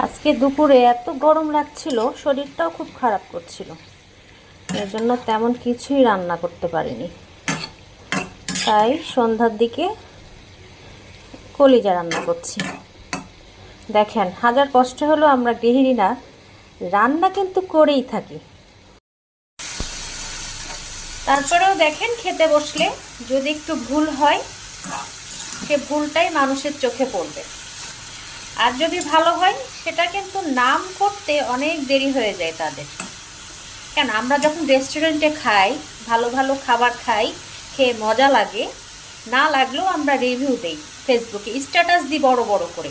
আজকে দুপুরে এত গরম লাগছিল, শরীরটাও খুব খারাপ করছিল। এর জন্য তেমন কিছুই রান্না করতে পারিনি। তাই সন্ধ্যার দিকে কলিজা রান্না করছি। দেখেন, হাজার কষ্ট হলেও আমরা গৃহিণীরা রান্না কিন্তু করেই থাকি। তারপরেও দেখেন, খেতে বসলে যদি একটু ভুল হয়, সে ভুলটাই মানুষের চোখে পড়বে। আর যদি ভালো হয়, সেটা কিন্তু নাম করতে অনেক দেরি হয়ে যায় তাদের। কেন, আমরা যখন রেস্টুরেন্টে খাই, ভালো ভালো খাবার খাই, খেয়ে মজা লাগে, না লাগলেও আমরা রিভিউ দেই, ফেসবুকে স্ট্যাটাস দিই বড় বড় করে,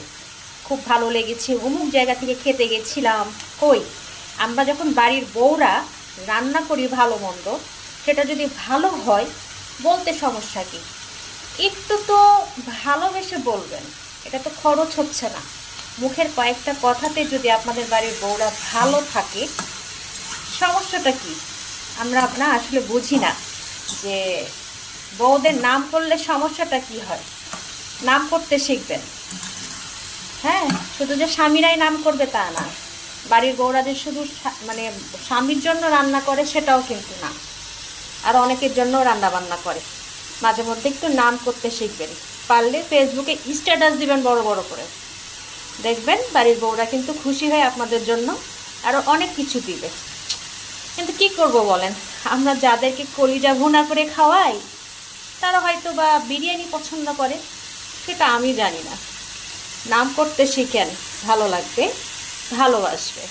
খুব ভালো লেগেছে, অমুক জায়গা থেকে খেতে গেছিলাম। কই, আমরা যখন বাড়ির বউরা রান্না করি ভালো মন্দ, সেটা যদি ভালো হয়, বলতে সমস্যা কি? একটু তো ভালোবেসে বলবেন। এটা তো খরচ হচ্ছে না। মুখের কয়েকটা কথাতে যদি আপনাদের বাড়ির বউরা ভালো থাকে, সমস্যাটা কি? আমরা আসলে বুঝি না যে বউদের নাম করলে সমস্যাটা কি হয়। নাম করতে শিখবেন। হ্যাঁ, শুধু যে স্বামীরাই নাম করবে তা না, বাড়ির বউরা যে শুধু মানে স্বামীর জন্য রান্না করে সেটাও কিন্তু না, আর অনেকের জন্য রান্না বান্না করে। মাঝে মধ্যে একটু নাম করতে শিখবেন। পারলে ফেসবুকে স্ট্যাটাস দিবেন বড় বড় করে, দেখবেন বাড়ির বউরা কিন্তু খুশি হয় আপনাদের জন্য, আরও অনেক কিছু দিবে। কিন্তু কি করব বলেন, আমরা যাদেরকে কলিজা ভুনা করে খাওয়াই, তারা হয়তো বা বিরিয়ানি পছন্দ করে, সেটা আমি জানি না। নাম করতে শিখেন, ভালো লাগবে, ভালোবাসবে।